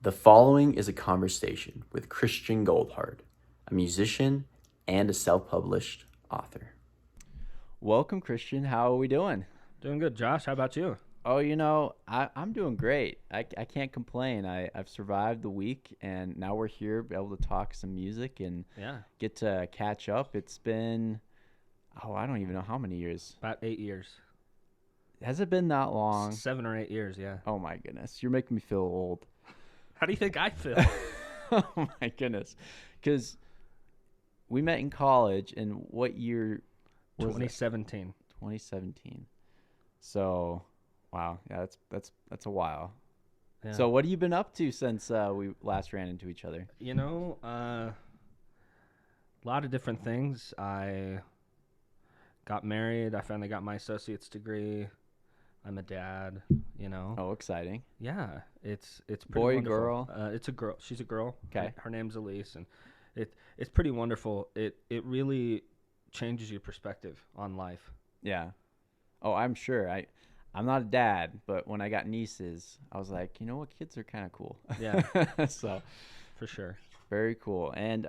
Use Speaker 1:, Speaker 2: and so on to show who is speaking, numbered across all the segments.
Speaker 1: The following is a conversation with Christian Goldhart, a musician and a self-published author. Welcome, Christian. How are we doing?
Speaker 2: Doing good, Josh. How about you?
Speaker 1: Oh, I'm doing great. I can't complain. I've survived the week, and now we're here, be able to talk some music and
Speaker 2: Yeah,
Speaker 1: get to catch up. It's been, I don't even know how many years.
Speaker 2: about 8 years.
Speaker 1: Has it been that long?
Speaker 2: 7 or 8 years, yeah.
Speaker 1: Oh my goodness, you're making me feel old.
Speaker 2: How do you think I feel?
Speaker 1: Oh my goodness, because we met in college, and what year was it?
Speaker 2: 2017.
Speaker 1: 2017. So, wow, yeah, that's a while.
Speaker 2: Yeah.
Speaker 1: So, what have you been up to since we last ran into each other?
Speaker 2: A lot of different things. I got married. I finally got my associate's degree. I'm a dad.
Speaker 1: Oh, exciting.
Speaker 2: Yeah, it's pretty
Speaker 1: Boy,
Speaker 2: wonderful.
Speaker 1: girl?
Speaker 2: It's a girl. She's a girl.
Speaker 1: Okay.
Speaker 2: Her name's Elise, and it's pretty wonderful. It really changes your perspective on life.
Speaker 1: Yeah. Oh, I'm sure. I'm not a dad, but when I got nieces, I was like, you know what, kids are kind of cool.
Speaker 2: Yeah.
Speaker 1: So,
Speaker 2: For sure.
Speaker 1: very cool. And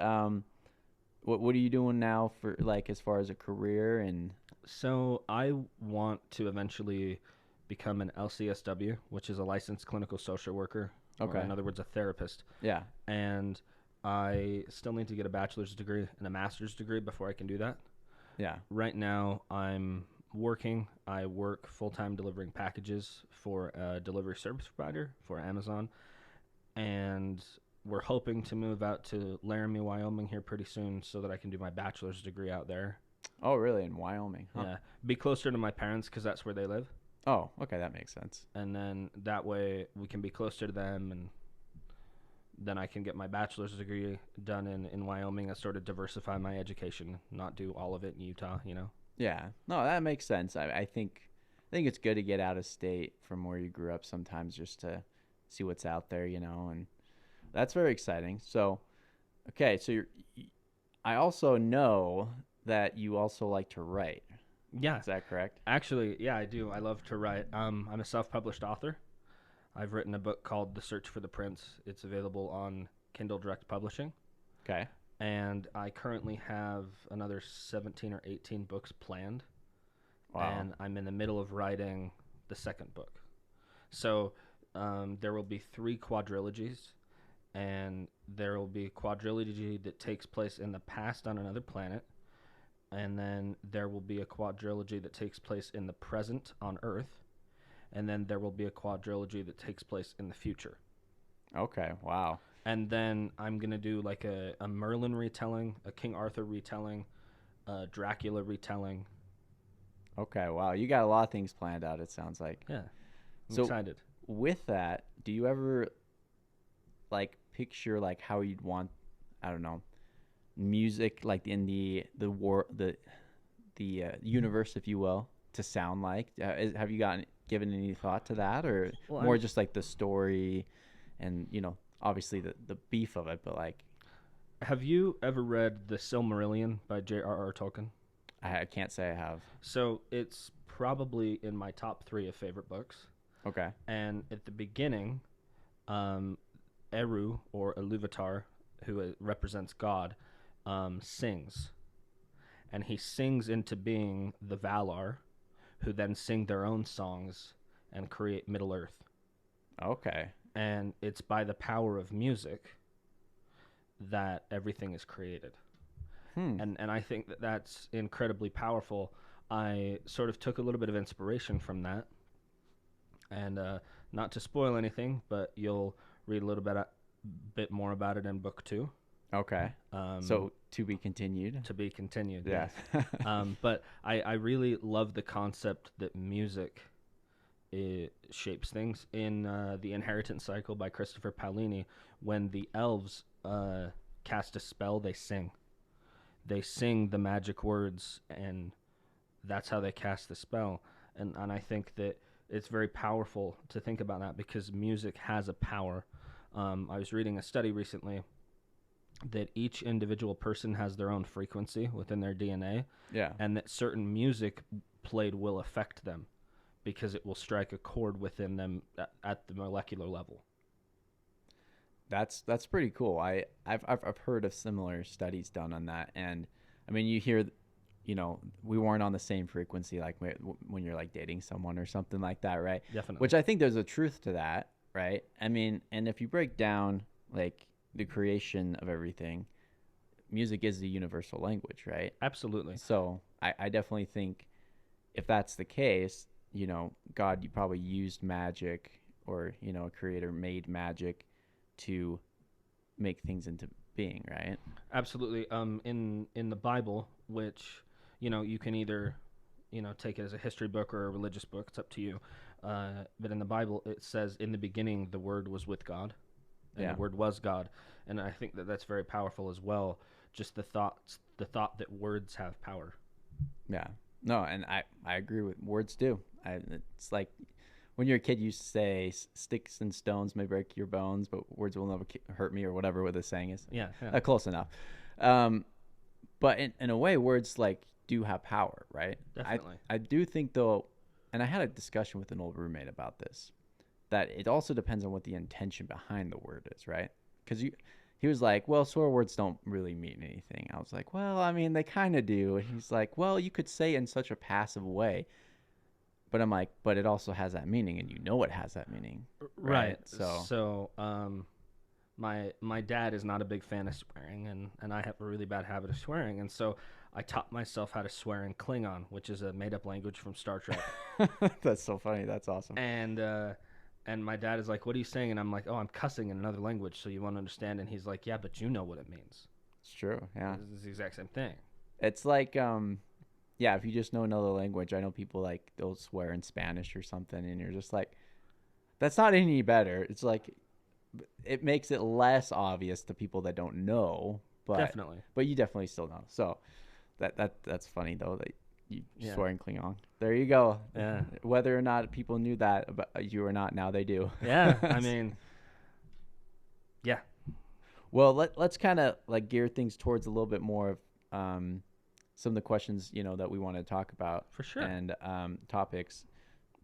Speaker 1: what are you doing now for as far as a career and?
Speaker 2: So I want to eventually become an LCSW, which is a licensed clinical social worker.
Speaker 1: Okay.
Speaker 2: Or in other words, a therapist.
Speaker 1: Yeah.
Speaker 2: And I still need to get a bachelor's degree and a master's degree before I can do that.
Speaker 1: Yeah.
Speaker 2: Right now, I'm working. I work full-time delivering packages for a delivery service provider for Amazon. And we're hoping to move out to Laramie, Wyoming here pretty soon so that I can do my bachelor's degree out there.
Speaker 1: Oh, really? In Wyoming? Huh?
Speaker 2: Yeah. Be closer to my parents because that's where they live.
Speaker 1: Oh, okay, that makes sense.
Speaker 2: And then that way we can be closer to them, and then I can get my bachelor's degree done in Wyoming and sort of diversify my education, not do all of it in Utah,
Speaker 1: Yeah. No, that makes sense. I think it's good to get out of state from where you grew up sometimes just to see what's out there, and that's very exciting. So, okay, so I also know that you also like to write.
Speaker 2: Yeah.
Speaker 1: Is that correct?
Speaker 2: Actually, yeah, I do. I love to write. I'm a self-published author. I've written a book called The Search for the Prince. It's available on Kindle Direct Publishing.
Speaker 1: Okay.
Speaker 2: And I currently have another 17 or 18 books planned.
Speaker 1: Wow.
Speaker 2: And I'm in the middle of writing the second book. So there will be 3 quadrilogies, and there will be a quadrilogy that takes place in the past on another planet, and then there will be a quadrilogy that takes place in the present on Earth, and then there will be a quadrilogy that takes place in the future.
Speaker 1: Okay. Wow.
Speaker 2: And then I'm going to do like a Merlin retelling, a King Arthur retelling, a Dracula retelling.
Speaker 1: Okay. Wow. You got a lot of things planned out, it sounds like.
Speaker 2: Yeah. I'm
Speaker 1: So,
Speaker 2: excited.
Speaker 1: with that, do you ever picture how you'd want, I don't know, music in the universe, if you will, to sound like? Have you given any thought to that, or
Speaker 2: Well,
Speaker 1: more just the story and obviously the beef of it, but
Speaker 2: Have you ever read The Silmarillion by J.R.R. Tolkien?
Speaker 1: I can't say I have.
Speaker 2: So it's probably in my top 3 of favorite books.
Speaker 1: Okay.
Speaker 2: And at the beginning, Eru, or Iluvatar, who represents God, sings. And he sings into being the Valar, who then sing their own songs and create Middle-earth.
Speaker 1: Okay.
Speaker 2: And it's by the power of music that everything is created. And I think that that's incredibly powerful. I sort of took a little bit of inspiration from that. And not to spoil anything, but you'll read a little bit more about it in book 2.
Speaker 1: Okay. So to be continued.
Speaker 2: To be continued.
Speaker 1: Yeah.
Speaker 2: Yes. But I really love the concept that music shapes things. In The Inheritance Cycle by Christopher Paolini, when the elves cast a spell, they sing. They sing the magic words, and that's how they cast the spell. And I think that it's very powerful to think about that because music has a power. I was reading a study recently that each individual person has their own frequency within their DNA.
Speaker 1: Yeah.
Speaker 2: And that certain music played will affect them because it will strike a chord within them at the molecular level.
Speaker 1: That's pretty cool. I've heard of similar studies done on that, and I mean you hear, we weren't on the same frequency like when you're like dating someone or something like that, right?
Speaker 2: Definitely.
Speaker 1: Which I think there's a truth to that, right? I mean, and if you break down like the creation of everything, music is the universal language, right?
Speaker 2: Absolutely.
Speaker 1: So I definitely think if that's the case, God, you probably used magic, or a creator made magic to make things into being, right?
Speaker 2: Absolutely. In the Bible, which you can either take it as a history book or a religious book. It's up to you. But in the Bible, it says, "In the beginning, the Word was with God, and the
Speaker 1: Yeah.
Speaker 2: Word was God." And I think that that's very powerful as well. Just the thought that words have power.
Speaker 1: Yeah. No, and I agree with words do. It's like when you're a kid, you used to say sticks and stones may break your bones, but words will never hurt me, or whatever what the saying is.
Speaker 2: Yeah, yeah,
Speaker 1: Close enough. Um, but in a way, words like do have power, right?
Speaker 2: definitely.
Speaker 1: I do think though, and I had a discussion with an old roommate about this, that it also depends on what the intention behind the word is, right? Because he was like, well, swear words don't really mean anything. I was like, well, I mean, they kind of do. And he's like, well, you could say in such a passive way. But I'm like, but it also has that meaning, and it has that meaning,
Speaker 2: Right.
Speaker 1: right? So,
Speaker 2: So, my dad is not a big fan of swearing, and I have a really bad habit of swearing, and so I taught myself how to swear in Klingon, which is a made up language from Star Trek.
Speaker 1: that's so funny. That's awesome.
Speaker 2: And my dad is like, "What are you saying?" And I'm like, "Oh, I'm cussing in another language, so you won't understand." And he's like, "Yeah, but you know what it means."
Speaker 1: It's true. Yeah.
Speaker 2: It's the exact same thing.
Speaker 1: It's like, yeah, if you just know another language, I know people like they'll swear in Spanish or something, and you're just like, that's not any better. It's like it makes it less obvious to people that don't know, but
Speaker 2: Definitely.
Speaker 1: you definitely still know. So that's funny though that you
Speaker 2: Yeah.
Speaker 1: swear in Klingon. There you go.
Speaker 2: Yeah.
Speaker 1: Whether or not people knew that about you or not, now they do.
Speaker 2: Yeah. I mean, yeah,
Speaker 1: Well, let's kind of like gear things towards a little bit more of some of the questions that we want to talk about,
Speaker 2: for sure.
Speaker 1: and topics.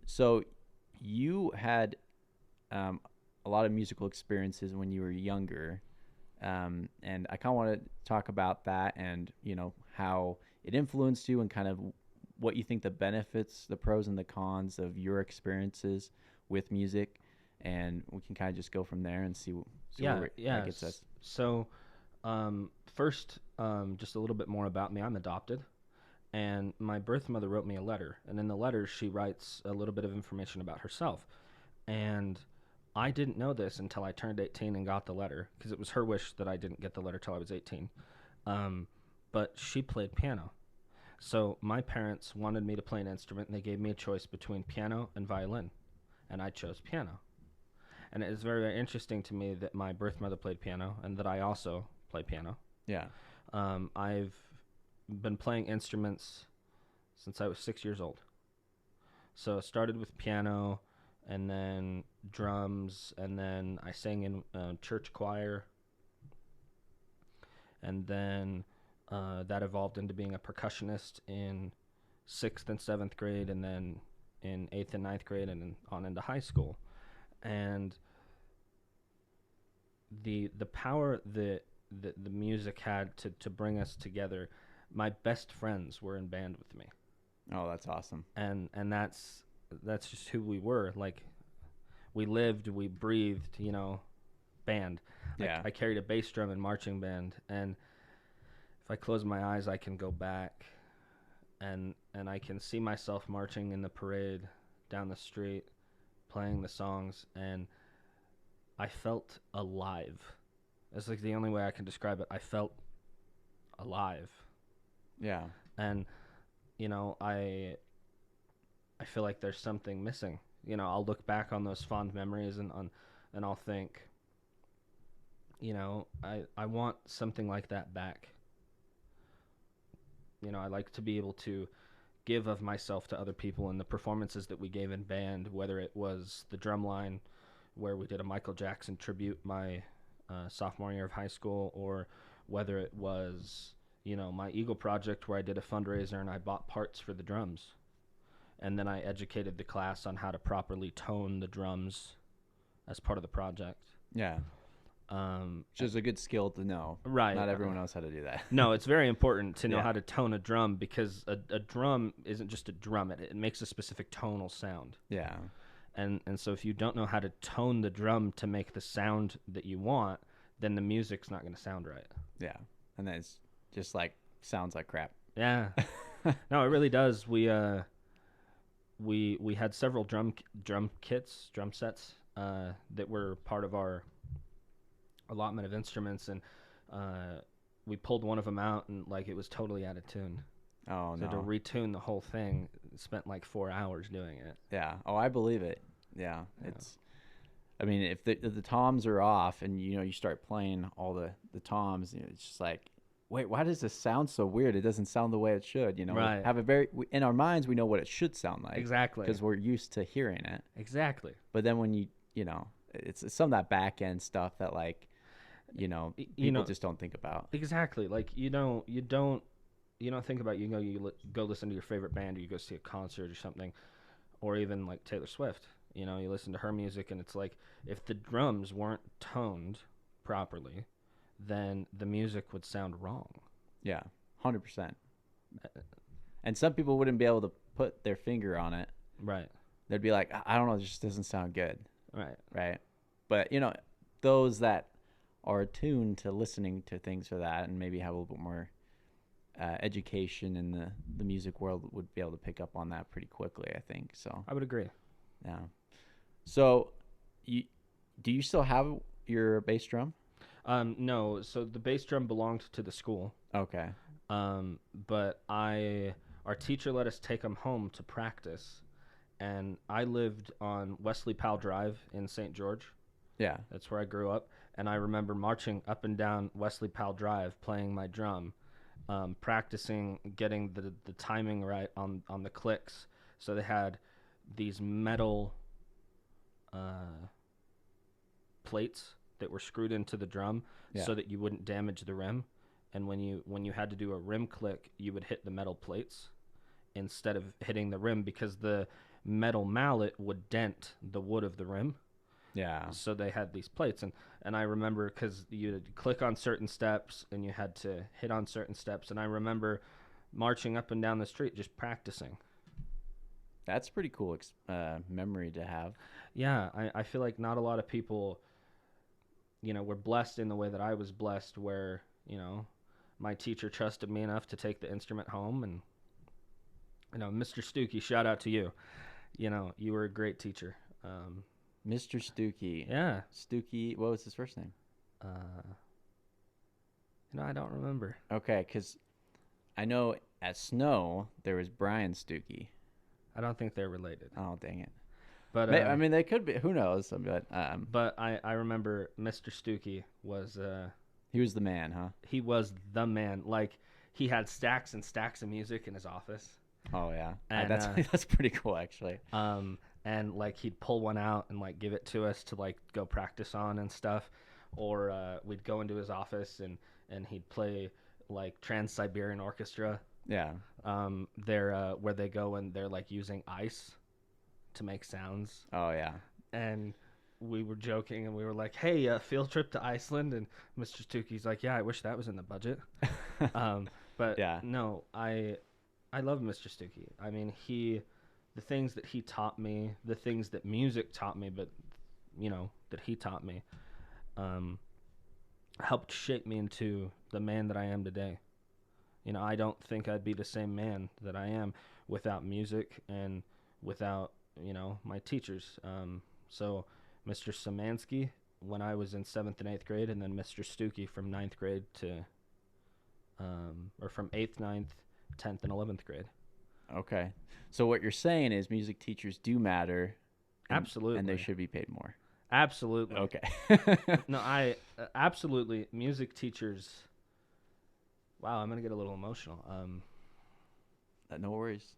Speaker 1: So you had a lot of musical experiences when you were younger, and I kind of want to talk about that, and how it influenced you, and kind of what you think the benefits, the pros and the cons of your experiences with music, and we can kind of just go from there and see
Speaker 2: Yeah.
Speaker 1: where that
Speaker 2: Yeah.
Speaker 1: gets us.
Speaker 2: So, first, just a little bit more about me. I'm adopted, and my birth mother wrote me a letter, and in the letter she writes a little bit of information about herself, and I didn't know this until I turned 18 and got the letter, because it was her wish that I didn't get the letter till I was 18. um, but she played piano, so my parents wanted me to play an instrument, and they gave me a choice between piano and violin, and I chose piano. And it is very, very interesting to me that my birth mother played piano and that I also play piano.
Speaker 1: Yeah.
Speaker 2: I've been playing instruments since I was 6 years old. So I started with piano, and then drums, and then I sang in church choir, and then that evolved into being a percussionist in sixth and seventh grade, and then in eighth and ninth grade, and then on into high school. And the power that the music had to bring us together. My best friends were in band with me,
Speaker 1: Oh, that's awesome.
Speaker 2: and that's just who we were. Like, we lived, we breathed, band.
Speaker 1: Yeah.
Speaker 2: I carried a bass drum in marching band, and if I close my eyes, I can go back, and I can see myself marching in the parade down the street, playing the songs, and I felt alive. That's like the only way I can describe it. I felt alive,
Speaker 1: Yeah.
Speaker 2: and I feel like there's something missing. I'll look back on those fond memories, and I'll think, I want something like that back. I like to be able to give of myself to other people in the performances that we gave in band, whether it was the drum line, where we did a Michael Jackson tribute my sophomore year of high school, or whether it was, my Eagle project, where I did a fundraiser and I bought parts for the drums. And then I educated the class on how to properly tone the drums as part of the project.
Speaker 1: Yeah. Which is a good skill to know.
Speaker 2: Right.
Speaker 1: Not everyone knows how to do that.
Speaker 2: No, it's very important to know
Speaker 1: Yeah.
Speaker 2: how to tone a drum, because a drum isn't just a drum. It makes a specific tonal sound.
Speaker 1: Yeah.
Speaker 2: And so if you don't know how to tone the drum to make the sound that you want, then the music's not going to sound right.
Speaker 1: Yeah. And then it's just like sounds like crap.
Speaker 2: Yeah. No, it really does. We had several drum sets that were part of our allotment of instruments, and we pulled one of them out, and like it was totally out of tune.
Speaker 1: Oh
Speaker 2: So
Speaker 1: no.
Speaker 2: to retune the whole thing, spent like 4 hours doing it.
Speaker 1: Yeah. Oh, I believe it. Yeah. It's. I mean, if the toms are off, and you start playing all the toms, it's just like, wait, why does this sound so weird? It doesn't sound the way it should.
Speaker 2: Right.
Speaker 1: Have in our minds, we know what it should sound like.
Speaker 2: Exactly.
Speaker 1: Because we're used to hearing it.
Speaker 2: Exactly.
Speaker 1: But then when it's some of that back end stuff that like, people just don't think about.
Speaker 2: Exactly. Like you don't think about, you go listen to your favorite band, or you go see a concert or something, or even like Taylor Swift. You listen to her music, and it's like, if the drums weren't toned properly, then the music would sound wrong.
Speaker 1: Yeah, 100%. And some people wouldn't be able to put their finger on it.
Speaker 2: Right.
Speaker 1: They'd be like, I don't know, it just doesn't sound good.
Speaker 2: Right.
Speaker 1: Right. But, those that are attuned to listening to things for that, and maybe have a little bit more education in the music world, would be able to pick up on that pretty quickly, I think. So
Speaker 2: I would agree.
Speaker 1: Yeah. So, do you still have your bass drum?
Speaker 2: No. So the bass drum belonged to the school.
Speaker 1: Okay.
Speaker 2: But our teacher let us take them home to practice, and I lived on Wesley Powell Drive in St. George.
Speaker 1: Yeah.
Speaker 2: That's where I grew up, and I remember marching up and down Wesley Powell Drive playing my drum, practicing getting the timing right on the clicks. So they had these metal plates that were screwed into the drum, so that you wouldn't damage the rim. And when you had to do a rim click, you would hit the metal plates instead of hitting the rim, because the metal mallet would dent the wood of the rim.
Speaker 1: Yeah.
Speaker 2: So they had these plates, and I remember, because you'd click on certain steps and you had to hit on certain steps, and I remember marching up and down the street just practicing.
Speaker 1: That's pretty cool memory to have.
Speaker 2: Yeah, I feel like not a lot of people, were blessed in the way that I was blessed, where, my teacher trusted me enough to take the instrument home. And, Mr. Stuckey, shout out to you. You were a great teacher.
Speaker 1: Mr. Stuckey.
Speaker 2: Yeah.
Speaker 1: Stuckey, what was his first name?
Speaker 2: I don't remember.
Speaker 1: Okay, because I know at Snow there was Brian Stuckey.
Speaker 2: I don't think they're related.
Speaker 1: Oh, dang it.
Speaker 2: But
Speaker 1: I mean, they could be. Who knows?
Speaker 2: But I remember Mr. Stuckey was
Speaker 1: he was the man, huh?
Speaker 2: He was the man. Like, he had stacks and stacks of music in his office.
Speaker 1: Oh yeah,
Speaker 2: and
Speaker 1: that's pretty cool, actually.
Speaker 2: And like, he'd pull one out and like give it to us to like go practice on and stuff, or we'd go into his office and he'd play like Trans-Siberian Orchestra.
Speaker 1: Yeah.
Speaker 2: They're where they go and they're like using ice to make sounds.
Speaker 1: Oh yeah.
Speaker 2: And we were joking and we were like, "Hey, field trip to Iceland." And Mr. Stuckey's like, "Yeah, I wish that was in the budget." But
Speaker 1: yeah.
Speaker 2: No, I love Mr. Stuckey. I mean, the things that he taught me, the things that music taught me, but that he taught me, helped shape me into the man that I am today. I don't think I'd be the same man that I am without music and without, my teachers. So Mr. Szymanski when I was in 7th and 8th grade, and then Mr. Stuckey from 9th grade to, or from 8th, 9th, 10th, and 11th grade.
Speaker 1: Okay. So what you're saying is music teachers do matter.
Speaker 2: Absolutely.
Speaker 1: And they should be paid more.
Speaker 2: Absolutely.
Speaker 1: Okay.
Speaker 2: No, absolutely. Music teachers. Wow, I'm going to get a little emotional.
Speaker 1: No worries.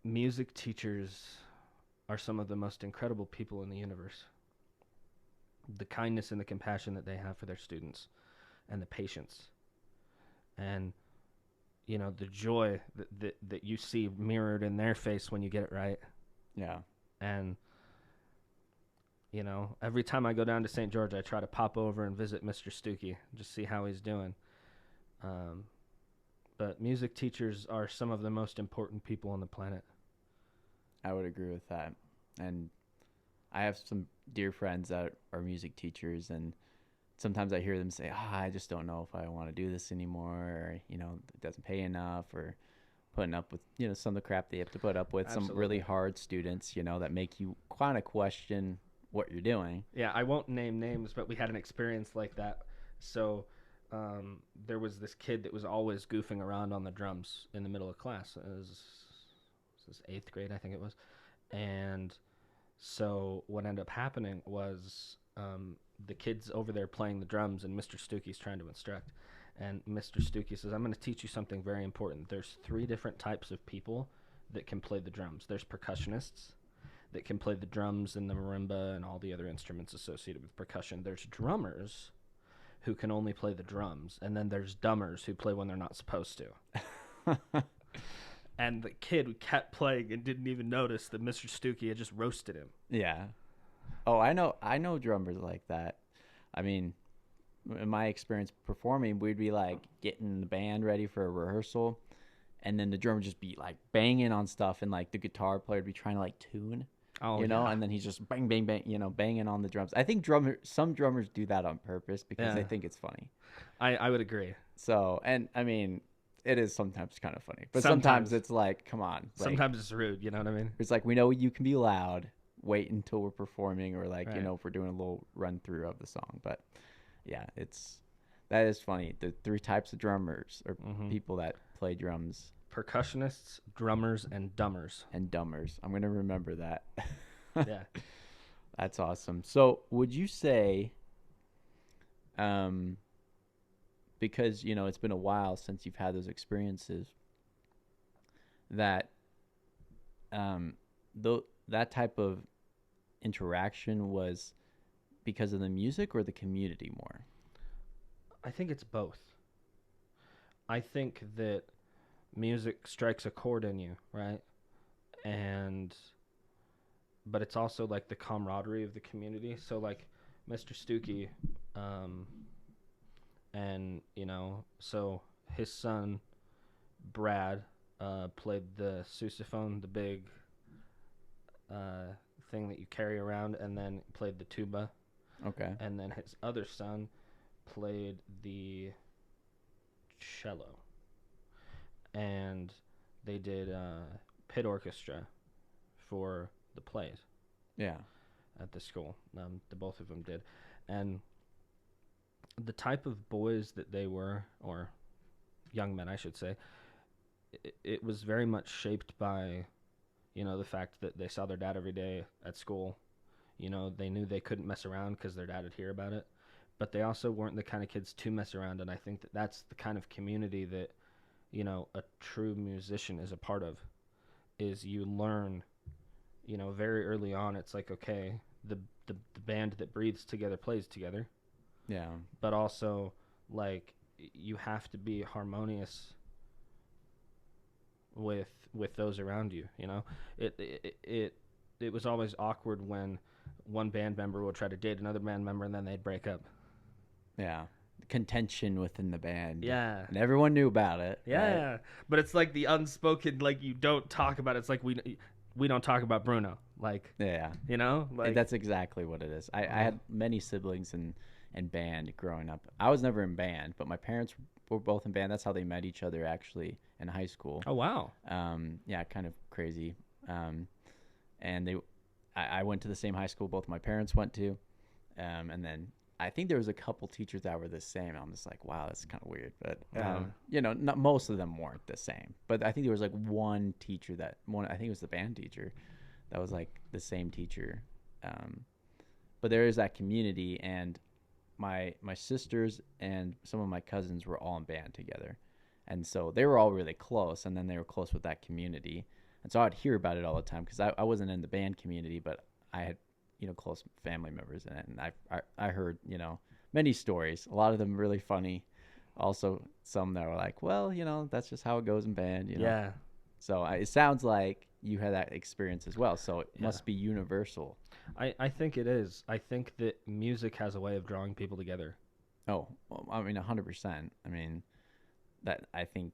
Speaker 2: Music teachers are some of the most incredible people in the universe. The kindness and the compassion that they have for their students, and the patience, and the joy that you see mirrored in their face when you get it right.
Speaker 1: Yeah.
Speaker 2: And You know, every time I go down to St. George, I try to pop over and visit Mr. Stuckey, just see how he's doing. Um, but music teachers are some of the most important people on the planet.
Speaker 1: I would agree with that. And I have some dear friends that are music teachers, and sometimes I hear them say, I just don't know if I want to do this anymore, or, it doesn't pay enough, or putting up with, some of the crap they have to put up with, some really
Speaker 2: Absolutely.
Speaker 1: hard students, that make you kind of question what you're doing.
Speaker 2: Yeah, I won't name names, but we had an experience like that. So there was this kid that was always goofing around on the drums in the middle of class. This 8th grade, I think it was. And so what ended up happening was the kid's over there playing the drums, and Mr. Stuckey's trying to instruct. And Mr. Stuckey says, I'm going to teach you something very important. There's 3 different types of people that can play the drums. There's percussionists that can play the drums and the marimba and all the other instruments associated with percussion. There's drummers who can only play the drums. And then there's dummers who play when they're not supposed to. And the kid kept playing and didn't even notice that Mr. Stuckey had just roasted him.
Speaker 1: Yeah. Oh, I know drummers like that. I mean, in my experience performing, we'd be like getting the band ready for a rehearsal, and then the drummer would just be like banging on stuff, and like the guitar player would be trying to like tune, and then he's just bang, bang, bang, banging on the drums. I think some drummers do that on purpose because they think it's funny.
Speaker 2: I would agree.
Speaker 1: So, and I mean, it is sometimes kind of funny, but sometimes it's like, come on. Like,
Speaker 2: sometimes it's rude, you know what I mean?
Speaker 1: it's like, we know you can be loud. Wait until we're performing, or like,
Speaker 2: Right.
Speaker 1: if we're doing a little run through of the song. But yeah, that is funny. The 3 types of drummers, or people that play drums.
Speaker 2: Percussionists, drummers, and dummers.
Speaker 1: And dummers. I'm going to remember that.
Speaker 2: Yeah.
Speaker 1: That's awesome. So would you say, because, it's been a while since you've had those experiences, that that type of interaction was because of the music or the community more?
Speaker 2: I think it's both. I think that music strikes a chord in you, right? But it's also like the camaraderie of the community. So like Mr. Stuckey, and so his son Brad played the sousaphone, the big thing that you carry around, and then played the tuba.
Speaker 1: Okay.
Speaker 2: And then his other son played the cello. And they did pit orchestra for the plays.
Speaker 1: Yeah.
Speaker 2: At the school. The both of them did. And the type of boys that they were, or young men, I should say, it was very much shaped by, the fact that they saw their dad every day at school. They knew they couldn't mess around because their dad would hear about it. But they also weren't the kind of kids to mess around, and I think that that's the kind of community that, a true musician is a part of, is you learn, very early on. It's like, okay, the band that breathes together plays together.
Speaker 1: Yeah.
Speaker 2: But also, like, you have to be harmonious with those around you. It was always awkward when one band member would try to date another band member, and then they'd break up.
Speaker 1: Yeah. Contention within the band.
Speaker 2: Yeah.
Speaker 1: And everyone knew about it.
Speaker 2: Yeah.
Speaker 1: Right?
Speaker 2: But it's like the unspoken, like, you don't talk about it. It's like we don't talk about Bruno. Like,
Speaker 1: Yeah.
Speaker 2: like,
Speaker 1: that's exactly what it is. I had many siblings in band growing up. I was never in band, but my parents were both in band. That's how they met each other, actually, in high school.
Speaker 2: Oh, wow.
Speaker 1: Yeah, kind of crazy. And I went to the same high school both my parents went to. And then I think there was a couple teachers that were the same. I'm just like, wow, that's kind of weird. But, not most of them weren't the same. But I think there was like one teacher I think it was the band teacher that was like the same teacher. But there is that community, and my sisters and some of my cousins were all in band together. And so they were all really close, and then they were close with that community. And so I'd hear about it all the time because I wasn't in the band community, but I had, close family members in it. And I heard, many stories, a lot of them really funny. Also, some that were like, well, that's just how it goes in band,
Speaker 2: Yeah.
Speaker 1: So it sounds like you had that experience as well, so it
Speaker 2: Yeah.
Speaker 1: must be universal.
Speaker 2: I think it is. I think that music has a way of drawing people together.
Speaker 1: Oh, well, I mean, 100%. I mean, that I think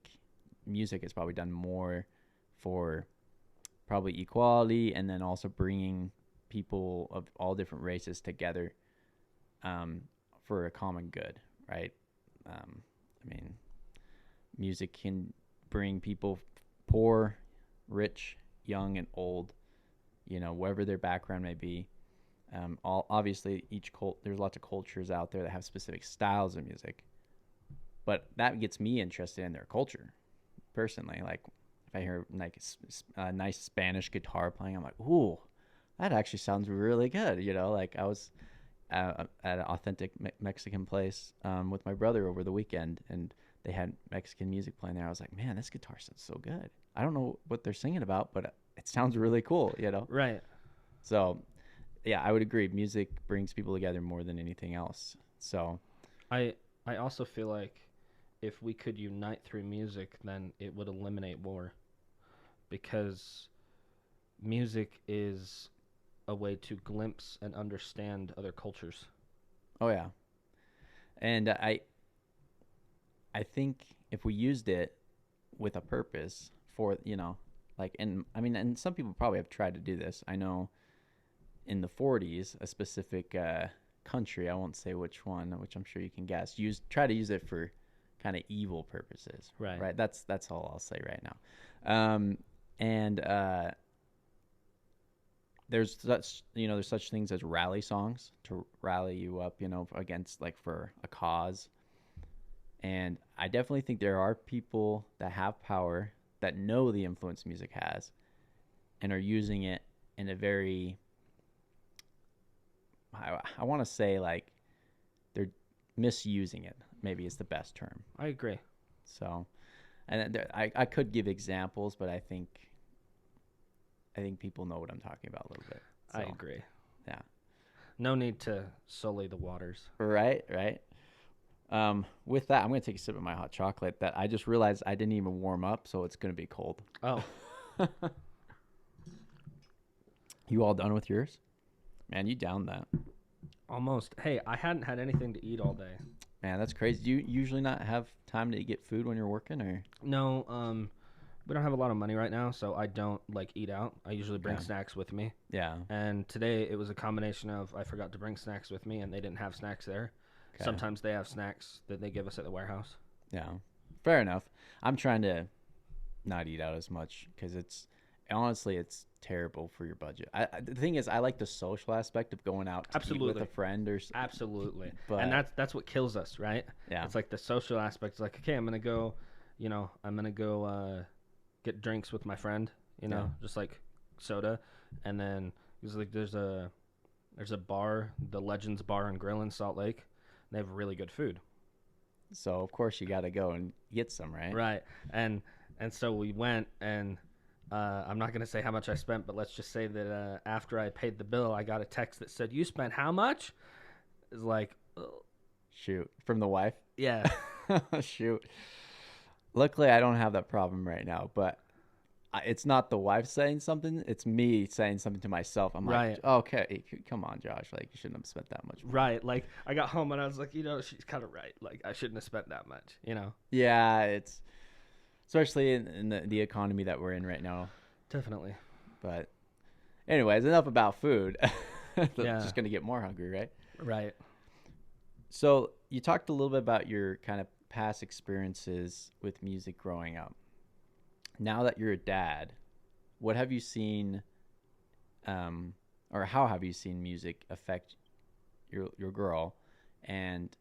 Speaker 1: music has probably done more for probably equality, and then also bringing people of all different races together, um, for a common good, right? I mean, music can bring people poor, rich, young, and old, wherever their background may be. All obviously, there's lots of cultures out there that have specific styles of music, but that gets me interested in their culture personally. Like if I hear like a nice Spanish guitar playing, I'm like, ooh, that actually sounds really good. Like I was at an authentic Mexican place, with my brother over the weekend, and they had Mexican music playing there. I was like, man, this guitar sounds so good. I don't know what they're singing about, but it sounds really cool.
Speaker 2: Right.
Speaker 1: So, yeah, I would agree. Music brings people together more than anything else. So,
Speaker 2: I I also feel like if we could unite through music, then it would eliminate war because music is a way to glimpse and understand other cultures.
Speaker 1: oh yeah, and I think if we used it with a purpose for like, and I mean, and some people probably have tried to do this. I know in the 40s, a specific country, I won't say which one, which I'm sure you can guess, try to use it for kind of evil purposes.
Speaker 2: Right.
Speaker 1: Right. That's all I'll say right now. And there's such things as rally songs to rally you up, against, like, for a cause. And I definitely think there are people that have power that know the influence music has and are using it in a very, I want to say, like, they're misusing it, maybe is the best term.
Speaker 2: I agree.
Speaker 1: So, and I could give examples, but I think people know what I'm talking about a little bit. So,
Speaker 2: I agree.
Speaker 1: yeah.
Speaker 2: No need to sully the waters.
Speaker 1: Right. With that, I'm going to take a sip of my hot chocolate that I just realized I didn't even warm up, so it's going to be cold.
Speaker 2: Oh,
Speaker 1: You all done with yours? Man, you downed that.
Speaker 2: almost. Hey, I hadn't had anything to eat all day.
Speaker 1: Man, that's crazy. Do you usually not have time to get food when you're working, or?
Speaker 2: No, we don't have a lot of money right now, so I don't like eat out. I usually bring
Speaker 1: Yeah.
Speaker 2: snacks with me.
Speaker 1: Yeah.
Speaker 2: And today it was a combination of I forgot to bring snacks with me and they didn't have snacks there.
Speaker 1: Okay.
Speaker 2: Sometimes they have snacks that they give us at the warehouse.
Speaker 1: Yeah. Fair enough. I'm trying to not eat out as much because it's terrible for your budget. The thing is, I like the social aspect of going out to eat
Speaker 2: Absolutely.
Speaker 1: with a friend
Speaker 2: Absolutely.
Speaker 1: But
Speaker 2: And that's what kills us, right?
Speaker 1: yeah.
Speaker 2: It's like the social aspect. It's like, okay, I'm gonna go, get drinks with my friend,
Speaker 1: Yeah.
Speaker 2: just like soda, and then it's like there's a bar, the Legends Bar and Grill in Salt Lake. They have really good food.
Speaker 1: So of course you got to go and get some, right?
Speaker 2: Right. And so we went, and I'm not gonna say how much I spent, but let's just say that after I paid the bill, I got a text that said, "You spent how much?" It's like, oh,
Speaker 1: Shoot, from the wife.
Speaker 2: yeah.
Speaker 1: Shoot. Luckily, I don't have that problem right now, but it's not the wife saying something; it's me saying something to myself. I'm
Speaker 2: Right.
Speaker 1: like, okay, come on, Josh. Like, you shouldn't have spent that much money.
Speaker 2: Right. Like I got home and I was like, she's kind of right. Like I shouldn't have spent that much.
Speaker 1: Yeah, it's especially in the economy that we're in right now.
Speaker 2: Definitely.
Speaker 1: But anyways, enough about food.
Speaker 2: Yeah.
Speaker 1: Just gonna get more hungry, right?
Speaker 2: Right.
Speaker 1: So you talked a little bit about your kind of past experiences with music growing up. Now that you're a dad, what have you seen, or how have you seen music affect your girl, and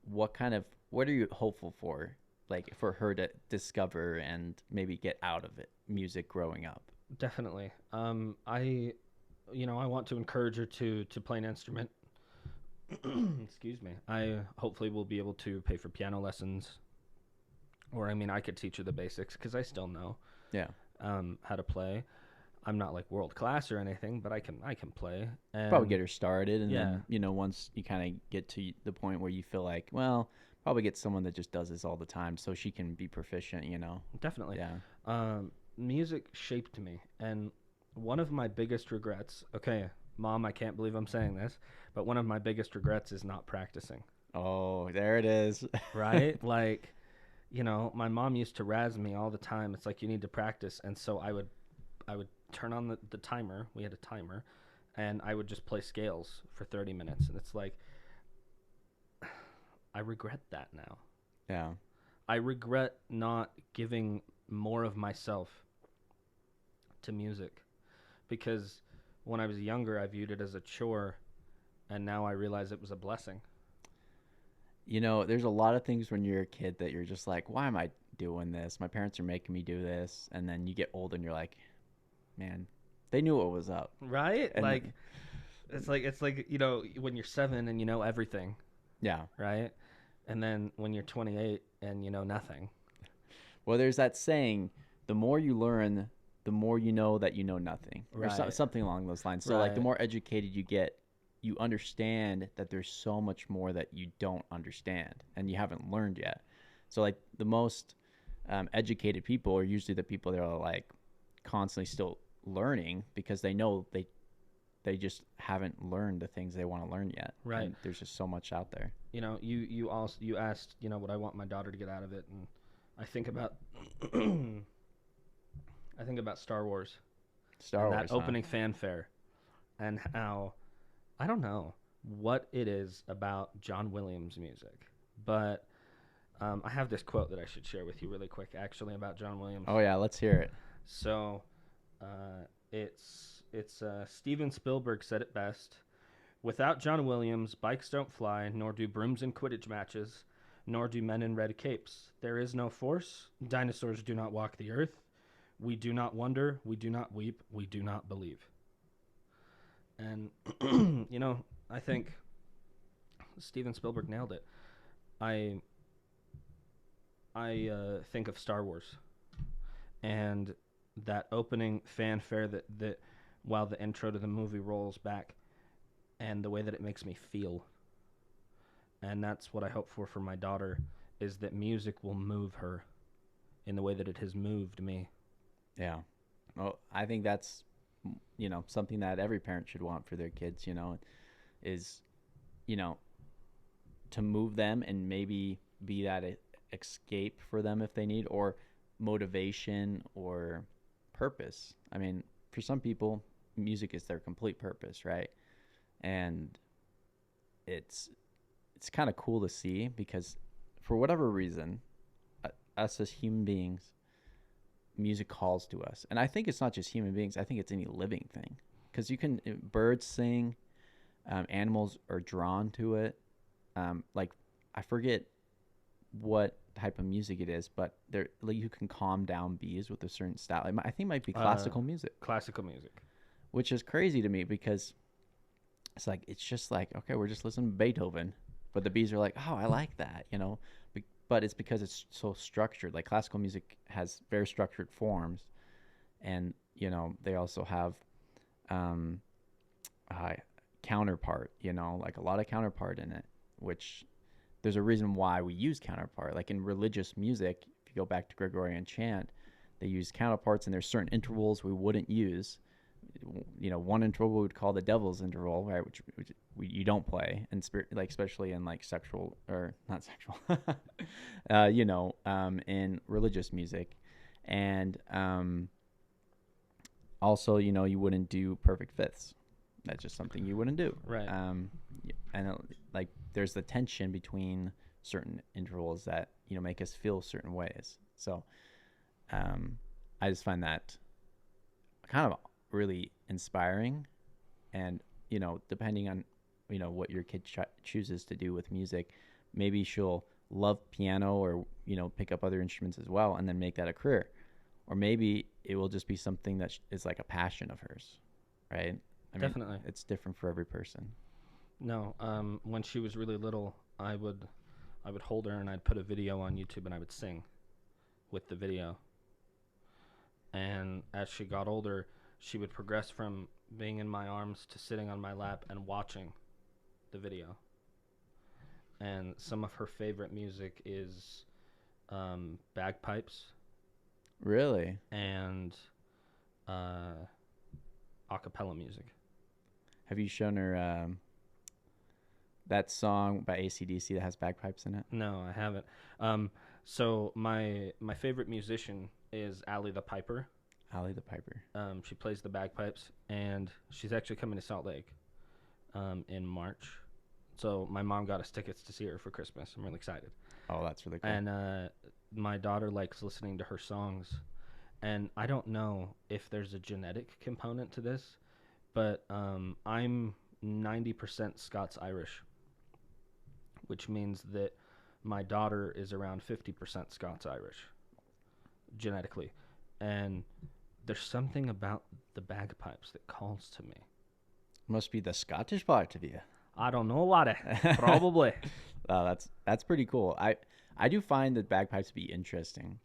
Speaker 1: what are you hopeful for, like for her to discover and maybe get out of it, music growing up?
Speaker 2: Definitely. I want to encourage her to play an instrument. Excuse me. I hopefully will be able to pay for piano lessons, or I could teach her the basics because I still know
Speaker 1: Yeah.
Speaker 2: how to play. I'm not like world class or anything, but I can play. And
Speaker 1: Probably get her started, and
Speaker 2: Yeah.
Speaker 1: then once you kind of get to the point where you feel like, well, probably get someone that just does this all the time so she can be proficient.
Speaker 2: Definitely.
Speaker 1: Yeah.
Speaker 2: music shaped me, and one of my biggest regrets. Okay, Mom, I can't believe I'm saying this, but one of my biggest regrets is not practicing.
Speaker 1: Oh, there it is.
Speaker 2: Right? Like, my mom used to razz me all the time. It's like you need to practice, and so I would turn on the timer. We had a timer, and I would just play scales for 30 minutes, and it's like I regret that now.
Speaker 1: Yeah.
Speaker 2: I regret not giving more of myself to music because when I was younger, I viewed it as a chore, and now I realize it was a blessing.
Speaker 1: There's a lot of things when you're a kid that you're just like, why am I doing this? My parents are making me do this. And then you get old and you're like, man, they knew what was up.
Speaker 2: Right?
Speaker 1: And
Speaker 2: Like it's like when you're 7 and you know everything,
Speaker 1: yeah.
Speaker 2: right? And then when you're 28 and you know nothing.
Speaker 1: Well, there's that saying, the more you learn, the more you know that you know nothing, or
Speaker 2: Right.
Speaker 1: something along those lines. So, like, the
Speaker 2: Right.
Speaker 1: more educated you get, you understand that there's so much more that you don't understand and you haven't learned yet. So, like, the most educated people are usually the people that are like constantly still learning because they know they just haven't learned the things they want to learn yet.
Speaker 2: Right.
Speaker 1: And there's just so much out there.
Speaker 2: You asked, what I want my daughter to get out of it, and I think about I think about Star Wars
Speaker 1: Star
Speaker 2: and
Speaker 1: Wars,
Speaker 2: that opening fanfare, and how I don't know what it is about John Williams music, but I have this quote that I should share with you really quick, actually, about John Williams.
Speaker 1: Oh yeah, let's hear it.
Speaker 2: So, it's Steven Spielberg said it best. Without John Williams, bikes don't fly, nor do brooms in Quidditch matches, nor do men in red capes. There is no force. Dinosaurs do not walk the earth. We do not wonder. We do not weep. We do not believe. And, I think Steven Spielberg nailed it. I think of Star Wars and that opening fanfare that while the intro to the movie rolls back and the way that it makes me feel. And that's what I hope for my daughter, is that music will move her in the way that it has moved me.
Speaker 1: Yeah. Well, I think that's something that every parent should want for their kids, is you know to move them and maybe be that escape for them if they need, or motivation or purpose. I mean, for some people, music is their complete purpose, right? And it's it's kind of cool to see because for whatever reason, us as human beings, music calls to us. And I think it's not just human beings. I think it's any living thing because birds sing, animals are drawn to it. Like I forget what type of music it is, but there like you can calm down bees with a certain style. I think it might be classical music,
Speaker 2: Classical music.
Speaker 1: which is crazy to me because it's just like, okay, we're just listening to Beethoven, but the bees are like, oh, I like that. But it's because it's so structured. Like classical music has very structured forms, and they also have um, counterpart. Like a lot of counterpart in it, which there's a reason why we use counterpart. Like in religious music, if you go back to Gregorian chant, they use counterparts, and there's certain intervals we wouldn't use. One interval we would call the devil's interval, right? Which you don't play, and like especially in like sexual or not sexual, in religious music, and also you wouldn't do perfect fifths. That's just something you wouldn't do,
Speaker 2: Right.
Speaker 1: And like there's the tension between certain intervals that make us feel certain ways. So I just find that kind of really inspiring, and depending on what your kid chooses to do with music, maybe she'll love piano or pick up other instruments as well and then make that a career, or maybe it will just be something that is like a passion of hers, right? I mean,
Speaker 2: Definitely.
Speaker 1: it's different for every person.
Speaker 2: No, when she was really little, I would hold her and I'd put a video on YouTube and I would sing with the video. And as she got older, she would progress from being in my arms to sitting on my lap and watching the video. And some of her favorite music is bagpipes.
Speaker 1: Really?
Speaker 2: and uh, a cappella music.
Speaker 1: Have you shown her that song by AC/DC that has bagpipes in it?
Speaker 2: No, I haven't. Um, so my favorite musician is Allie the Piper.
Speaker 1: Ally the Piper.
Speaker 2: She plays the bagpipes, and she's actually coming to Salt Lake in March. So my mom got us tickets to see her for Christmas. I'm really excited.
Speaker 1: Oh, that's really cool.
Speaker 2: And my daughter likes listening to her songs. And I don't know if there's a genetic component to this, but I'm 90% Scots Irish, which means that my daughter is around 50% Scots Irish genetically. And there's something about the bagpipes that calls to me.
Speaker 1: Must be the Scottish part of you.
Speaker 2: I don't know, laddie. Probably.
Speaker 1: Oh, that's pretty cool. I do find that bagpipes to be interesting,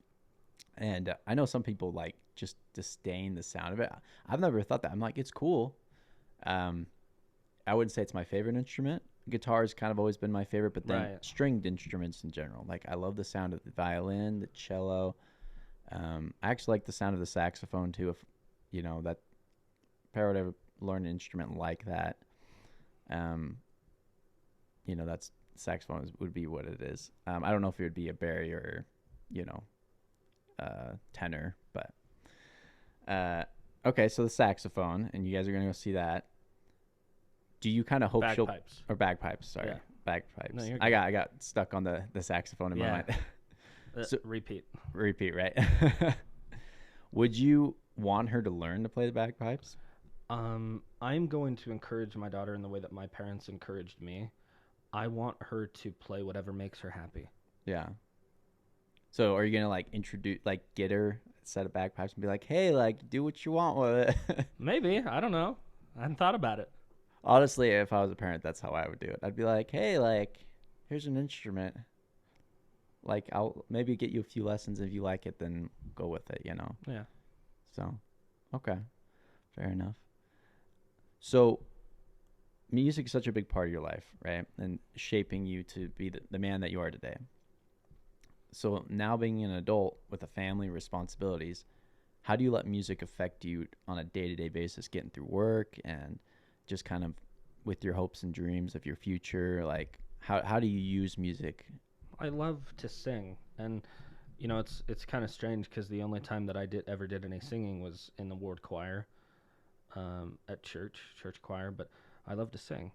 Speaker 1: and I know some people like just disdain the sound of it. I've never thought that. I'm like, it's cool. Um, I wouldn't say it's my favorite instrument. Guitar's kind of always been my favorite, but then
Speaker 2: Right.
Speaker 1: stringed instruments in general. Like I love the sound of the violin, the cello. I actually like the sound of the saxophone too. If that, if I would ever learn an instrument like that, um, that's saxophone would be what it is. I don't know if it would be a barrier, you know, tenor, but okay. So the saxophone, and you guys are gonna go see that. Do you kind of hope she'll
Speaker 2: Bagpipes.
Speaker 1: or bagpipes? Sorry,
Speaker 2: Yeah.
Speaker 1: bagpipes.
Speaker 2: No, you're
Speaker 1: I got stuck on the saxophone in my
Speaker 2: Yeah.
Speaker 1: mind. So-
Speaker 2: Repeat.
Speaker 1: Repeat, right? Would you want her to learn to play the bagpipes?
Speaker 2: I'm going to encourage my daughter in the way that my parents encouraged me. I want her to play whatever makes her happy.
Speaker 1: Yeah. So are you gonna like introduce, like, get her a set of bagpipes and be like, hey, like, do what you want with it?
Speaker 2: Maybe. I don't know. I hadn't thought about it.
Speaker 1: Honestly, if I was a parent, that's how I would do it. I'd be like, hey, like, here's an instrument. Like, I'll maybe get you a few lessons. If you like it, then go with it.
Speaker 2: Yeah.
Speaker 1: So, okay, fair enough. So, music is such a big part of your life, right? And shaping you to be the man that you are today. So now being an adult with a family, responsibilities, how do you let music affect you on a day-to-day basis, getting through work and just kind of with your hopes and dreams of your future? Like, how do you use music?
Speaker 2: I love to sing, and it's kind of strange because the only time that I ever did any singing was in the ward choir, at church choir. But I love to sing,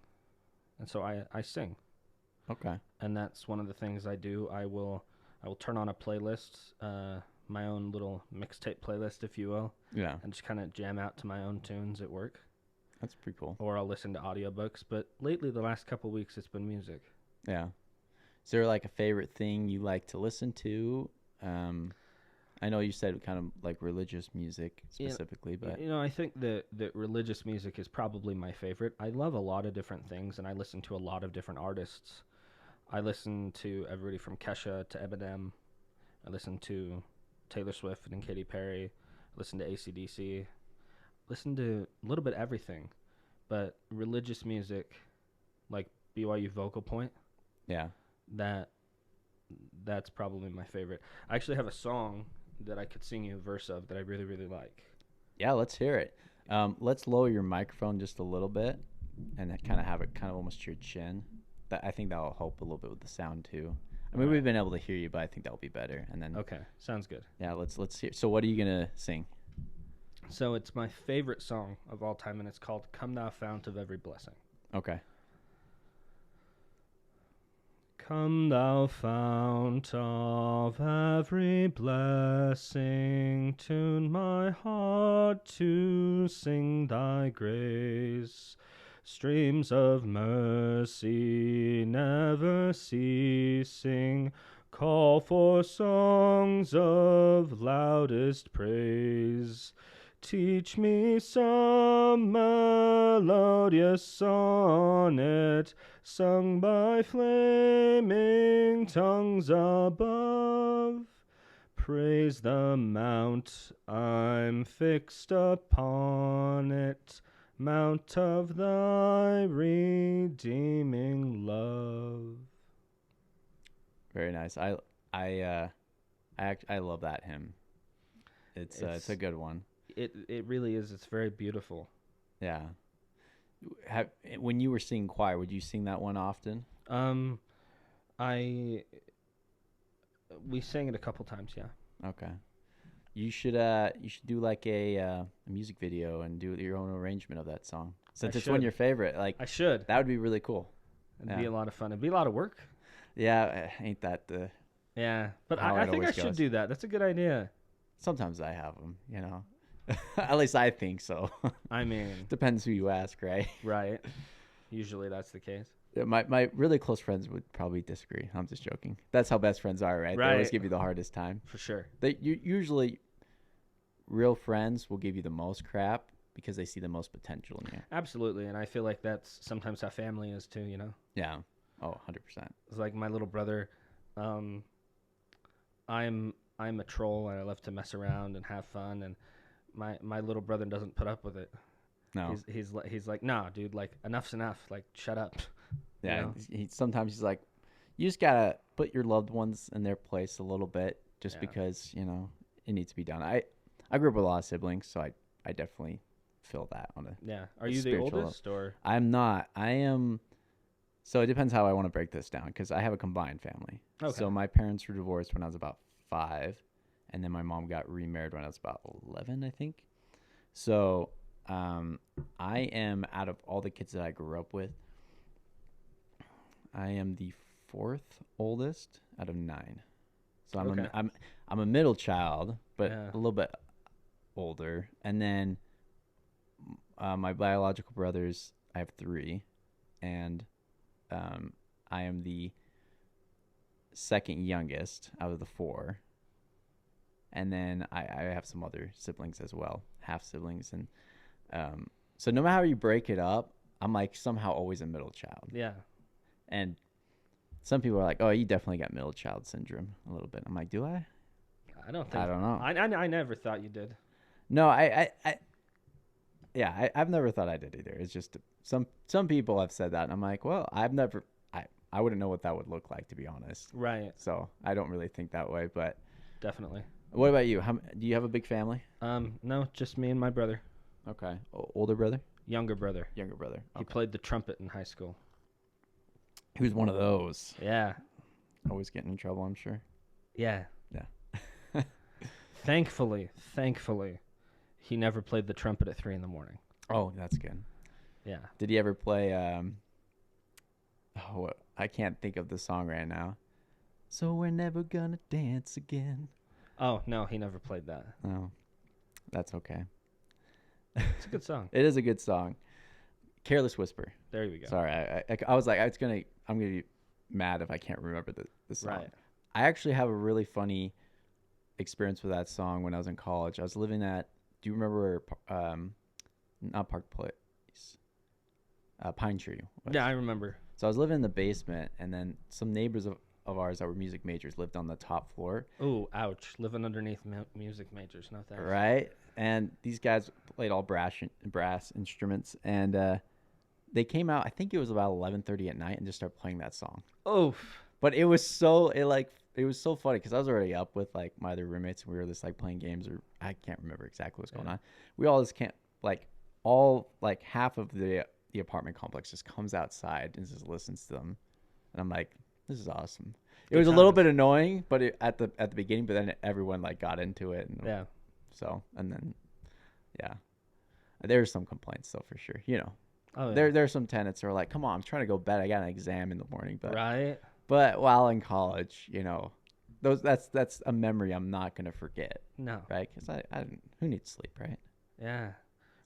Speaker 2: and so I sing,
Speaker 1: Okay.
Speaker 2: and that's one of the things I do. I will turn on a playlist, my own little mixtape playlist, if you will,
Speaker 1: Yeah,
Speaker 2: and just kind of jam out to my own tunes at work,
Speaker 1: that's pretty cool.
Speaker 2: or I'll listen to audiobooks. But lately, the last couple weeks, it's been music.
Speaker 1: Yeah. Is there like a favorite thing you like to listen to? I know you said kind of like religious music
Speaker 2: Yeah,
Speaker 1: specifically, but
Speaker 2: I think that religious music is probably my favorite. I love a lot of different things, and I listen to a lot of different artists. I listen to everybody from Kesha to Eminem. I listen to Taylor Swift and Katy Perry. I listen to AC/DC. Listen to a little bit everything. But religious music, like BYU Vocal Point,
Speaker 1: yeah.
Speaker 2: that's probably my favorite. I actually have a song that I could sing you a verse of that I really, really like.
Speaker 1: Yeah, let's hear it. Let's lower your microphone just a little bit and kind of have it kind of almost to your chin. I think that'll help a little bit with the sound too. I mean,
Speaker 2: All
Speaker 1: we've
Speaker 2: right.
Speaker 1: been able to hear you, but I think that'll be better. And then
Speaker 2: Okay, sounds good.
Speaker 1: yeah, let's hear. So what are you gonna sing?
Speaker 2: So it's my favorite song of all time, and it's called "Come Thou Fount of Every Blessing."
Speaker 1: Okay.
Speaker 2: Come thou fount of every blessing, tune my heart to sing thy grace. Streams of mercy never ceasing, call for songs of loudest praise. Teach me some melodious sonnet sung by flaming tongues above. Praise the mount, I'm fixed upon it, mount of thy redeeming love.
Speaker 1: Very nice. I love that hymn. It's a good one.
Speaker 2: It really is. It's very beautiful.
Speaker 1: Yeah. When you were singing choir, would you sing that one often?
Speaker 2: Um, I we sang it a couple times. Yeah,
Speaker 1: Okay. You should do like a music video and do your own arrangement of that song. Since it's one of your favorite, like
Speaker 2: I should.
Speaker 1: that would be really cool.
Speaker 2: It'd be a lot of fun. It'd be a lot of work.
Speaker 1: Yeah, ain't that the
Speaker 2: Yeah, but
Speaker 1: how
Speaker 2: I
Speaker 1: it
Speaker 2: think I
Speaker 1: always
Speaker 2: should
Speaker 1: goes.
Speaker 2: do that. That's a good idea.
Speaker 1: Sometimes I have them, At least I think so.
Speaker 2: I mean,
Speaker 1: Depends who you ask, right?
Speaker 2: right. Usually that's the case.
Speaker 1: Yeah, my really close friends would probably disagree. I'm just joking. That's how best friends are, right? They always
Speaker 2: Right.
Speaker 1: give you the hardest time.
Speaker 2: For sure.
Speaker 1: Usually real friends will give you the most crap because they see the most potential in you.
Speaker 2: Absolutely, and I feel like that's sometimes how family is too, you know?
Speaker 1: Yeah. Oh, 100%.
Speaker 2: It's like my little brother, I'm a troll and I love to mess around and have fun, and my little brother doesn't put up with it.
Speaker 1: No.
Speaker 2: He's like, "Nah, dude, like enough's enough. Like shut up."
Speaker 1: Yeah.
Speaker 2: You know?
Speaker 1: Sometimes he's like, you just gotta put your loved ones in their place a little bit, just
Speaker 2: Yeah.
Speaker 1: because it needs to be done. I grew up with a lot of siblings, so I definitely feel that on a.
Speaker 2: Yeah. Are you the
Speaker 1: spiritual level.
Speaker 2: oldest or?
Speaker 1: I'm not. I am. So it depends how I want to break this down because I have a combined family.
Speaker 2: Okay.
Speaker 1: So my parents were divorced when I was about 5, and then my mom got remarried when I was about 11, I think. So I am, out of all the kids that I grew up with, I am the 4th oldest out of 9. So
Speaker 2: Okay.
Speaker 1: I'm a middle child, but
Speaker 2: Yeah.
Speaker 1: a little bit older. And then my biological brothers, I have 3, and I am the second youngest out of the 4. And then I have some other siblings as well, half siblings, and so no matter how you break it up, I'm like somehow always a middle child.
Speaker 2: Yeah.
Speaker 1: And some people are like, "Oh, you definitely got middle child syndrome a little bit." I'm like, "Do I?"
Speaker 2: I don't think.
Speaker 1: I don't know.
Speaker 2: I never thought you did.
Speaker 1: No, yeah, I've never thought I did either. It's just some people have said that, and I'm like, well, I wouldn't know what that would look like, to be honest.
Speaker 2: Right.
Speaker 1: So I don't really think that way. But
Speaker 2: Definitely.
Speaker 1: what about you? Do you have a big family?
Speaker 2: No, just me and my brother.
Speaker 1: Okay, older brother,
Speaker 2: Younger brother.
Speaker 1: younger brother.
Speaker 2: He
Speaker 1: Okay.
Speaker 2: played the trumpet in high school.
Speaker 1: He was one of those.
Speaker 2: Yeah.
Speaker 1: Always getting in trouble, I'm sure.
Speaker 2: Yeah.
Speaker 1: Yeah.
Speaker 2: Thankfully, he never played the trumpet at 3 a.m.
Speaker 1: Oh, that's good.
Speaker 2: Yeah.
Speaker 1: Did he ever play? I can't think of the song right now. So we're never gonna dance again.
Speaker 2: Oh no, he never played that.
Speaker 1: Oh, that's okay.
Speaker 2: It's a good song.
Speaker 1: It is a good song. Careless Whisper.
Speaker 2: There we go.
Speaker 1: Sorry, I was like, I'm gonna be mad if I can't remember the song.
Speaker 2: Right.
Speaker 1: I actually have a really funny experience with that song when I was in college. I was living at. Do you remember? Not Park Place. Pine Tree.
Speaker 2: Yeah, I remember.
Speaker 1: So I was living in the basement, and then some neighbors of ours that were music majors lived on the top floor.
Speaker 2: Ooh, ouch! Living underneath music majors. No thanks.
Speaker 1: Right. And these guys played all brass instruments, and they came out. I think it was about 11:30 at night, and just started playing that song.
Speaker 2: Oh.
Speaker 1: But it was so funny because I was already up with like my other roommates, and we were just like playing games, or I can't remember exactly what's going on. We all just can't half of the apartment complex just comes outside and just listens to them, and I'm like, this is awesome. It was a little bit annoying, but at the beginning, but then everyone like got into it, and
Speaker 2: Yeah.
Speaker 1: so, and then yeah, there's some complaints though, for sure.
Speaker 2: Oh, yeah.
Speaker 1: There's some tenants who are like, come on, I'm trying to go to bed, I got an exam in the morning, but
Speaker 2: Right.
Speaker 1: but while in college, that's a memory I'm not gonna forget,
Speaker 2: No.
Speaker 1: right? Because I didn't, who needs sleep, right?
Speaker 2: Yeah.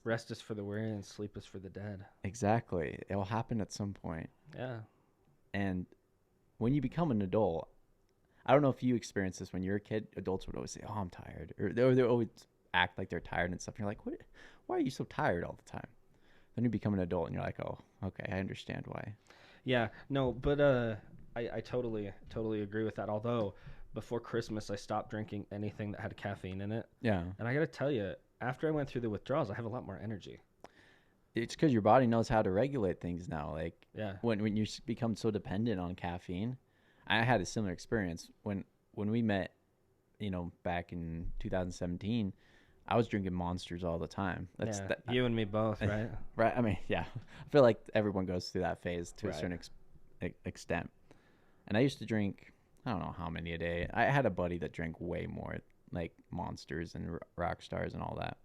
Speaker 2: Rest is for the weary and sleep is for the dead.
Speaker 1: Exactly, it will happen at some point.
Speaker 2: Yeah.
Speaker 1: And when you become an adult, I don't know if you experienced this when you were a kid. Adults would always say, "Oh, I'm tired," or they always act like they're tired and stuff. And you're like, "What? Why are you so tired all the time?" Then you become an adult and you're like, "Oh, okay, I understand why."
Speaker 2: Yeah. No, but I totally agree with that. Although before Christmas I stopped drinking anything that had caffeine in it.
Speaker 1: Yeah,
Speaker 2: And I got to tell you, after I went through the withdrawals, I have a lot more energy.
Speaker 1: it's because your body knows how to regulate things now. Like
Speaker 2: Yeah.
Speaker 1: when you become so dependent on caffeine. I had a similar experience when we met back in 2017, I was drinking Monsters all the time.
Speaker 2: Yeah, you and me both, right?
Speaker 1: Right. I mean, yeah. I feel like everyone goes through that phase to a
Speaker 2: Right.
Speaker 1: certain extent. And I used to drink, I don't know how many a day. I had a buddy that drank way more, like Monsters and Rock Stars and all that.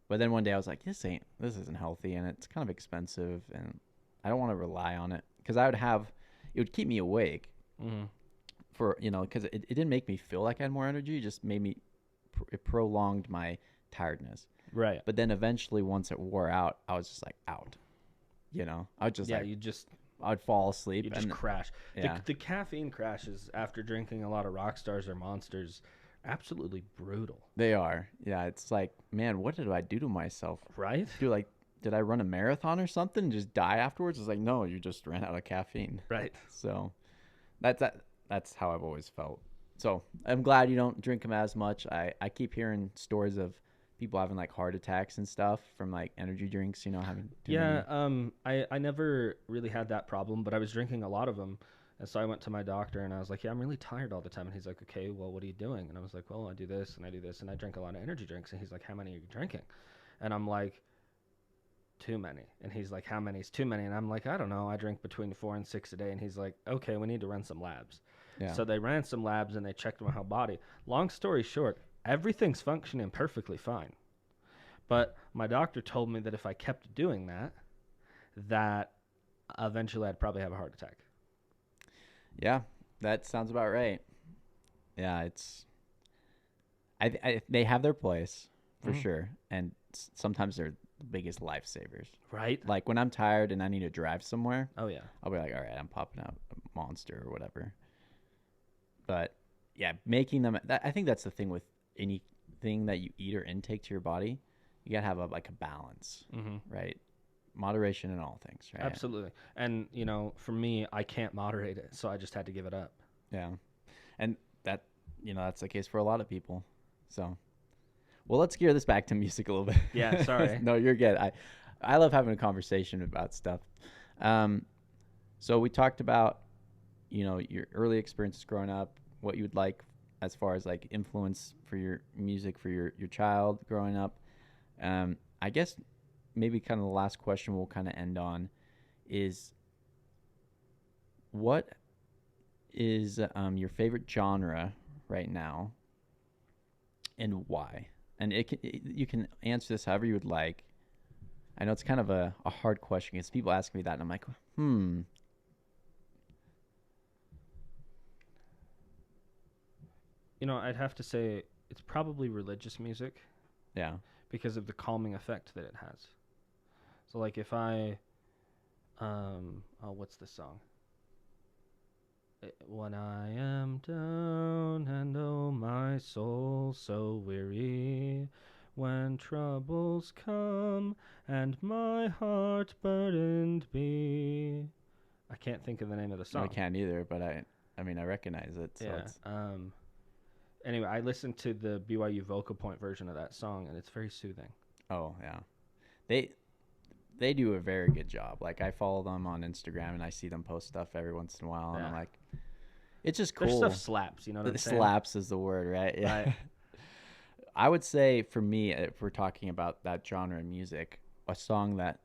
Speaker 1: But then one day I was like, this isn't healthy, and it's kind of expensive, and I don't want to rely on it because it would keep me awake
Speaker 2: Mm-hmm.
Speaker 1: because it didn't make me feel like I had more energy. It just made me, it prolonged my tiredness.
Speaker 2: Right.
Speaker 1: But then eventually, once it wore out, I was just like out. I would just
Speaker 2: Yeah,
Speaker 1: like
Speaker 2: you just
Speaker 1: I'd fall asleep
Speaker 2: you just
Speaker 1: and
Speaker 2: crash.
Speaker 1: yeah,
Speaker 2: The caffeine crashes after drinking a lot of rock stars or monsters, absolutely brutal.
Speaker 1: they are. Yeah, it's like, man, what did I do to myself?
Speaker 2: Right?
Speaker 1: Did I run a marathon or something and just die afterwards? It's like, no, you just ran out of caffeine.
Speaker 2: Right.
Speaker 1: So that's how I've always felt. So I'm glad you don't drink them as much. I keep hearing stories of people having like heart attacks and stuff from like energy drinks, having too
Speaker 2: Yeah,
Speaker 1: many.
Speaker 2: I never really had that problem, but I was drinking a lot of them. And so I went to my doctor and I was like, yeah, I'm really tired all the time. And he's like, okay, well, what are you doing? And I was like, well, I do this and I do this. And I drink a lot of energy drinks. And he's like, how many are you drinking? And I'm like, too many. And he's like, how many is too many? And I'm like, I don't know. I drink between 4 and 6 a day. And he's like, okay, we need to run some labs.
Speaker 1: Yeah.
Speaker 2: So they ran some labs and they checked my whole body. Long story short, everything's functioning perfectly fine. But my doctor told me that if I kept doing that, that eventually I'd probably have a heart attack.
Speaker 1: Yeah, that sounds about right. Yeah, they have their place for
Speaker 2: Mhm.
Speaker 1: sure, and sometimes they're the biggest lifesavers.
Speaker 2: Right?
Speaker 1: Like when I'm tired and I need to drive somewhere,
Speaker 2: Oh yeah.
Speaker 1: I'll be like, all right, I'm popping out a Monster or whatever. But yeah, making them. I think that's the thing with anything that you eat or intake to your body. You gotta have like a balance,
Speaker 2: Hmm.
Speaker 1: right? Moderation in all things, right?
Speaker 2: Absolutely. And for me, I can't moderate it, so I just had to give it up.
Speaker 1: Yeah, and that's the case for a lot of people. So, well, let's gear this back to music a little bit.
Speaker 2: Yeah, sorry.
Speaker 1: No, you're good. I love having a conversation about stuff. Um, so we talked about your early experiences growing up, what you would like as far as like influence for your music for your child growing up. I guess maybe kind of the last question we'll kind of end on is what is your favorite genre right now and why? And you can answer this however you would like. I know it's kind of a hard question because people ask me that and I'm like,
Speaker 2: I'd have to say it's probably religious music
Speaker 1: yeah,
Speaker 2: because of the calming effect that it has. So like if I what's the song? When I am down and oh my soul so weary, when troubles come and my heart burdened be. I can't think of the name of the
Speaker 1: no, I
Speaker 2: song.
Speaker 1: can't either, but I mean I recognize it. So
Speaker 2: Yeah.
Speaker 1: it's
Speaker 2: Anyway, I listened to the BYU Vocal Point version of that song and it's very soothing.
Speaker 1: oh yeah, they they do a very good job. Like I follow them on Instagram and I see them post stuff every once in a while, and I'm
Speaker 2: Yeah.
Speaker 1: like, it's just
Speaker 2: Their
Speaker 1: cool.
Speaker 2: stuff slaps, you know what I'm saying?
Speaker 1: Slaps is the word, right? Yeah.
Speaker 2: Right.
Speaker 1: I would say for me, if we're talking about that genre of music, a song that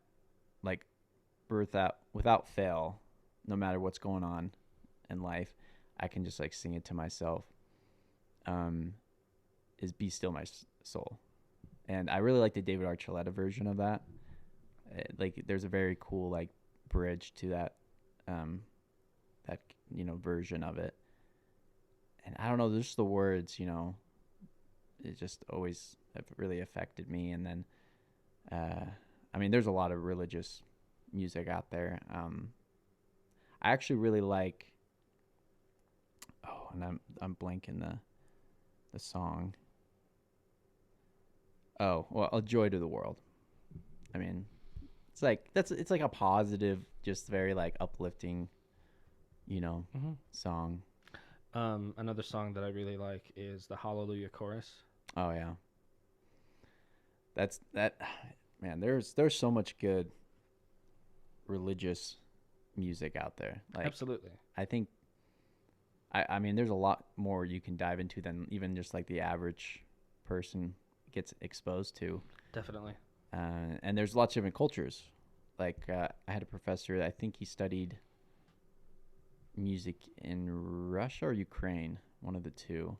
Speaker 1: like without fail, no matter what's going on in life, I can just like sing it to myself. Um, is "Be Still My Soul," and I really like the David Archuleta version of that. Like, there's a very cool like bridge to um, that version of it, and I don't know, just the words, it just always have really affected me. And then, I mean, there's a lot of religious music out there. I actually really like. Oh, and I'm blanking the song. Oh, well, "A Joy to the World." I mean, it's like a positive, just very like uplifting,
Speaker 2: Hmm.
Speaker 1: song.
Speaker 2: Another song that I really like is the Hallelujah chorus.
Speaker 1: Oh yeah, that. Man, there's so much good religious music out there. Like
Speaker 2: Absolutely.
Speaker 1: I think I mean, there's a lot more you can dive into than even just like the average person gets exposed to.
Speaker 2: Definitely.
Speaker 1: And there's lots of different cultures. Like I had a professor, I think he studied music in Russia or Ukraine, one of the two.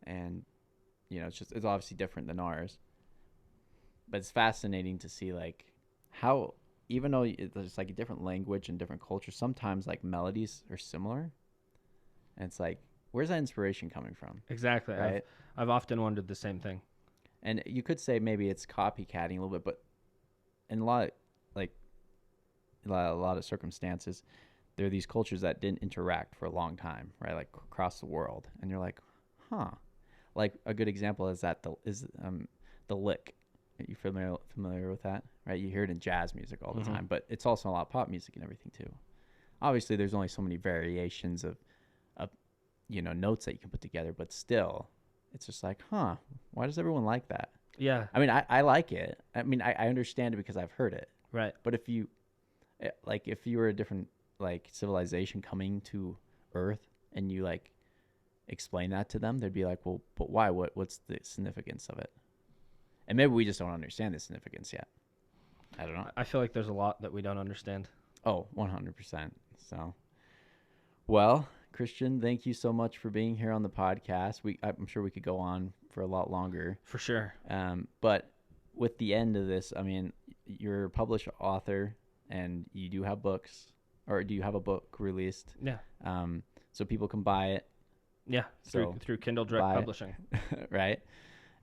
Speaker 1: And it's obviously different than ours. But it's fascinating to see like how, even though there's like a different language and different culture, sometimes like melodies are similar. And it's like, where's that inspiration coming from?
Speaker 2: Exactly.
Speaker 1: Right.
Speaker 2: I've often wondered the same thing.
Speaker 1: And you could say maybe it's copycatting a little bit, but in a lot of, like a lot of circumstances, there are these cultures that didn't interact for a long time, right? Like across the world, and you're like, huh. Like a good example is the lick. Are you familiar with that? Right? You hear it in jazz music all the time, but it's also a lot of pop music and everything too. Obviously, there's only so many variations of notes that you can put together, but still, it's just like, huh, why does everyone like that?
Speaker 2: Yeah.
Speaker 1: I mean, I like it. I mean, I understand it because I've heard it.
Speaker 2: Right.
Speaker 1: But if you were a different like civilization coming to Earth and you like explain that to them, they'd be like, well, but why? What's the significance of it? And maybe we just don't understand the significance yet. I don't know.
Speaker 2: I feel like there's a lot that we don't understand.
Speaker 1: Oh, 100%. So, well, Christian, thank you so much for being here on the podcast. I'm sure we could go on for a lot longer.
Speaker 2: For sure.
Speaker 1: But with the end of this, I mean, you're a published author and you do have books, or do you have a book released?
Speaker 2: Yeah.
Speaker 1: So people can buy it.
Speaker 2: Yeah. Through Kindle Direct Publishing.
Speaker 1: Right.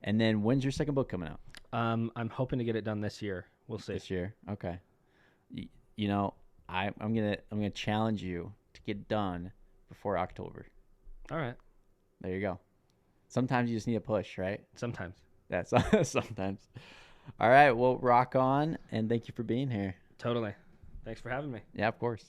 Speaker 1: And then when's your second book coming out?
Speaker 2: I'm hoping to get it done this year. We'll see.
Speaker 1: This year. Okay. I'm gonna challenge you to get done before October.
Speaker 2: All right.
Speaker 1: There you go. Sometimes you just need a push, right?
Speaker 2: Sometimes.
Speaker 1: That's sometimes. All right. Well, rock on, and thank you for being here.
Speaker 2: Totally. Thanks for having me.
Speaker 1: Yeah, of course.